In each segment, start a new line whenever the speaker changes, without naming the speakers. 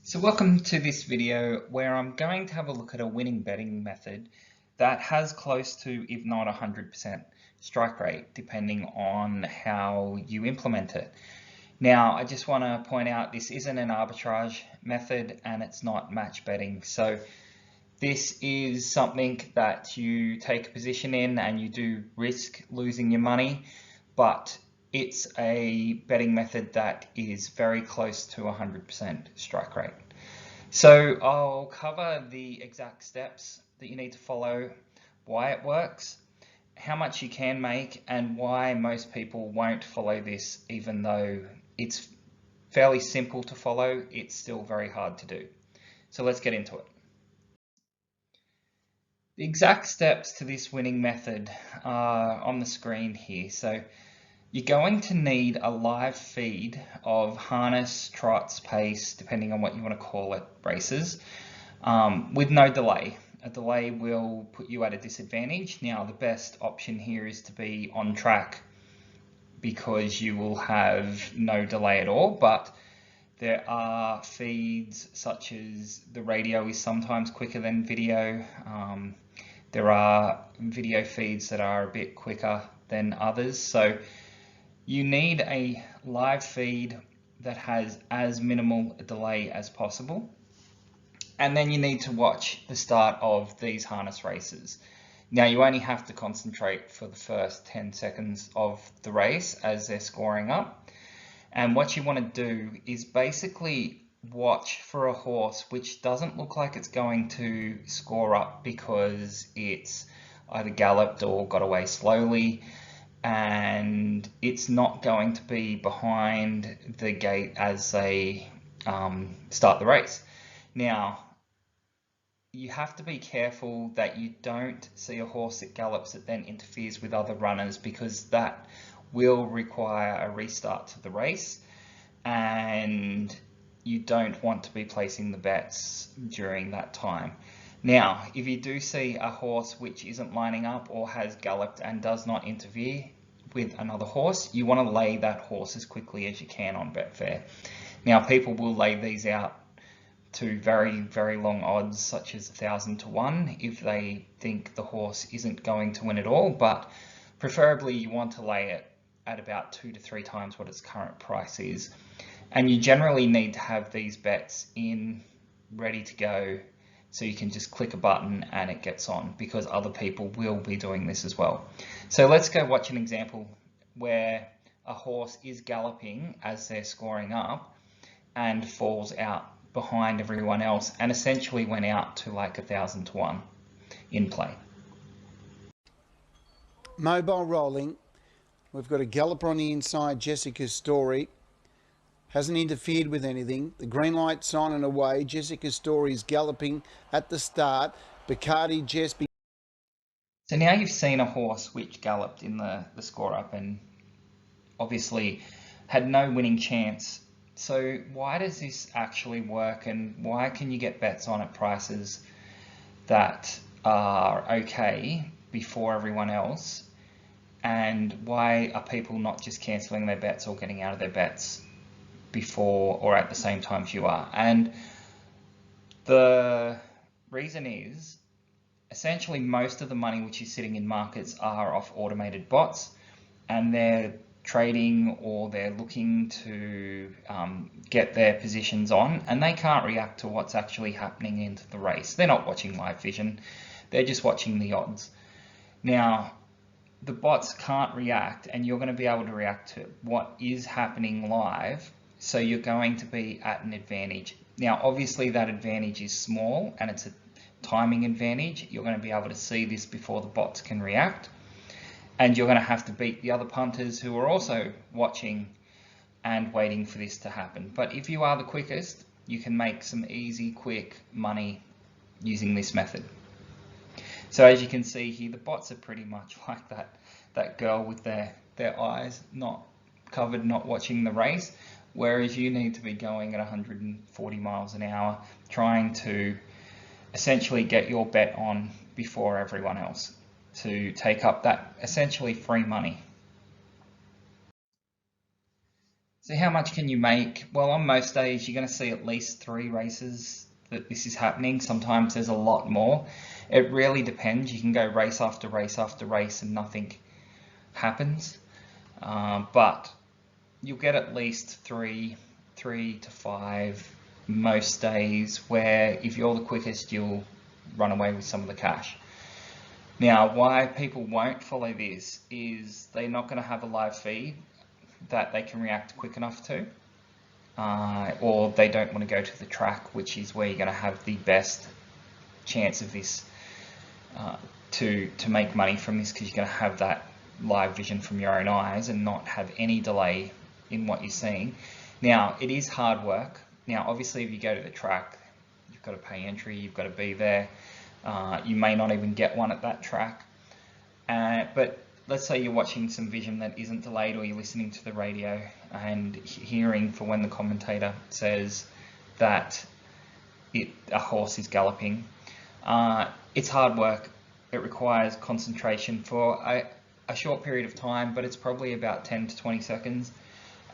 So welcome to this video where I'm going to have a look at a winning betting method that has close to, if not 100% strike rate, depending on how you implement it. Now, I just want to point out this isn't an arbitrage method and it's not match betting. So this is something that you take a position in and you do risk losing your money, but it's a betting method that is very close to 100% strike rate. So I'll cover the exact steps that you need to follow, why it works, how much you can make, and why most people won't follow this. Even though it's fairly simple to follow, it's still very hard to do. So let's get into it. The exact steps to this winning method are on the screen here. So you're going to need a live feed of harness, trots, pace, depending on what you want to call it, races, with no delay. A delay will put you at a disadvantage. Now, the best option here is to be on track because you will have no delay at all, but there are feeds such as the radio is sometimes quicker than video. There are video feeds that are a bit quicker than others. So you need a live feed that has as minimal a delay as possible. And then you need to watch the start of these harness races. Now you only have to concentrate for the first 10 seconds of the race as they're scoring up. And what you want to do is basically watch for a horse which doesn't look like it's going to score up because it's either galloped or got away slowly, and it's not going to be behind the gate as they start the race. Now, you have to be careful that you don't see a horse that gallops that then interferes with other runners, because that will require a restart to the race, and you don't want to be placing the bets during that time. Now, if you do see a horse which isn't lining up or has galloped and does not interfere with another horse, you want to lay that horse as quickly as you can on Betfair. Now, people will lay these out to very, very long odds, such as 1,000 to 1, if they think the horse isn't going to win at all, but preferably you want to lay it at about 2 to 3 times what its current price is. And you generally need to have these bets in ready to go, so you can just click a button and it gets on, because other people will be doing this as well. So let's go watch an example where a horse is galloping as they're scoring up and falls out behind everyone else and essentially went out to like 1,000 to 1 in play.
Mobile rolling. We've got a galloper on the inside, Jessica's Story. Hasn't interfered with anything. The green light's on and away. Jessica's Story is galloping at the start. Bacardi Jess.
So now you've seen a horse which galloped in the score up and obviously had no winning chance. So why does this actually work, and why can you get bets on at prices that are okay before everyone else? And why are people not just cancelling their bets or getting out of their bets before or at the same time as you are? And the reason is essentially most of the money which is sitting in markets are off automated bots, and they're trading or they're looking to get their positions on, and they can't react to what's actually happening into the race. They're not watching live vision, they're just watching the odds. Now, the bots can't react, and you're going to be able to react to what is happening live, so you're going to be at an advantage. Now, obviously that advantage is small and it's a timing advantage. You're going to be able to see this before the bots can react, and you're going to have to beat the other punters who are also watching and waiting for this to happen. But if you are the quickest, you can make some easy, quick money using this method. So as you can see here, the bots are pretty much like that girl with their eyes not covered, not watching the race, whereas you need to be going at 140 miles an hour, trying to essentially get your bet on before everyone else to take up that essentially free money. So how much can you make? Well, on most days, you're going to see at least 3 races that this is happening. Sometimes there's a lot more. It really depends. You can go race after race after race and nothing happens. But you'll get at least 3 to 5 most days, where if you're the quickest, you'll run away with some of the cash. Now, why people won't follow this is they're not going to have a live feed that they can react quick enough to, or they don't want to go to the track, which is where you're going to have the best chance of this to make money from this, because you're going to have that live vision from your own eyes and not have any delay in what you're seeing. Now, it is hard work. Now, obviously, if you go to the track, you've got to pay entry, you've got to be there. You may not even get one at that track. But let's say you're watching some vision that isn't delayed, or you're listening to the radio and hearing for when the commentator says that a horse is galloping. It's hard work. It requires concentration for a short period of time, but it's probably about 10 to 20 seconds,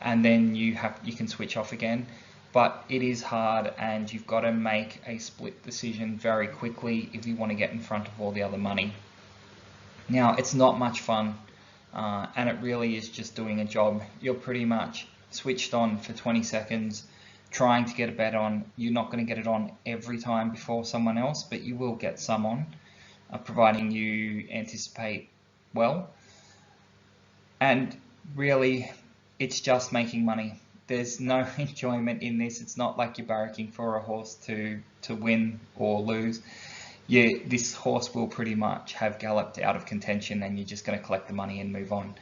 and then you can switch off again. But it is hard, and you've got to make a split decision very quickly if you want to get in front of all the other money. Now, it's not much fun, and it really is just doing a job. You're pretty much switched on for 20 seconds trying to get a bet on. You're not going to get it on every time before someone else, but you will get some on, providing you anticipate well. And really, it's just making money. There's no enjoyment in this. It's not like you're barracking for a horse to win or lose. This horse will pretty much have galloped out of contention, and you're just going to collect the money and move on.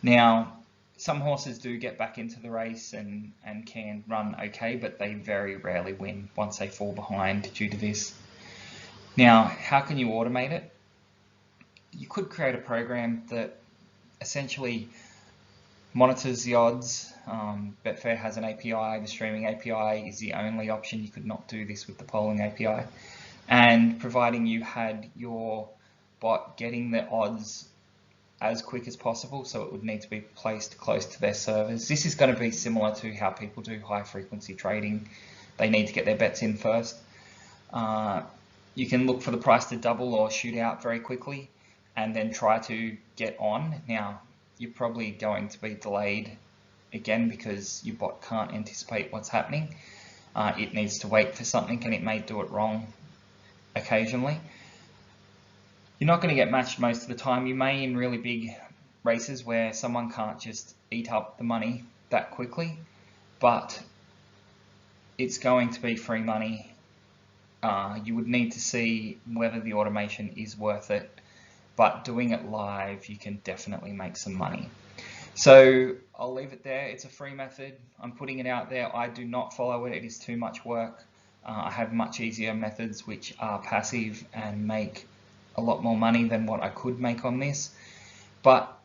Now, some horses do get back into the race and can run okay, but they very rarely win once they fall behind due to this. Now, how can you automate it? You could create a program that essentially monitors the odds. Betfair has an API. The streaming API is the only option. You could not do this with the polling API. And providing you had your bot getting the odds as quick as possible, so it would need to be placed close to their servers. This is going to be similar to how people do high frequency trading. They need to get their bets in first. You can look for the price to double or shoot out very quickly, and then try to get on. Now, you're probably going to be delayed again because your bot can't anticipate what's happening. It needs to wait for something, and it may do it wrong occasionally. You're not going to get matched most of the time. You may in really big races where someone can't just eat up the money that quickly, but it's going to be free money. You would need to see whether the automation is worth it, but doing it live, you can definitely make some money. So I'll leave it there. It's a free method. I'm putting it out there. I do not follow it. It is too much work. I have much easier methods which are passive and make a lot more money than what I could make on this. But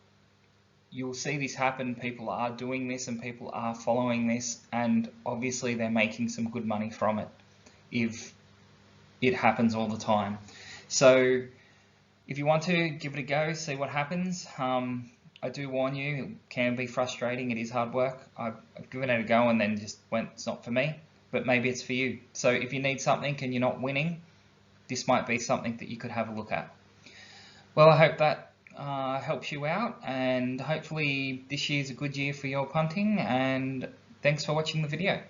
you'll see this happen. People are doing this and people are following this, and obviously they're making some good money from it if it happens all the time. So if you want to give it a go, see what happens. I do warn you, it can be frustrating. It is hard work. I've given it a go and then just went, it's not for me, but maybe it's for you. So if you need something and you're not winning, this might be something that you could have a look at. Well, I hope that helps you out, and hopefully this year's a good year for your punting, and thanks for watching the video.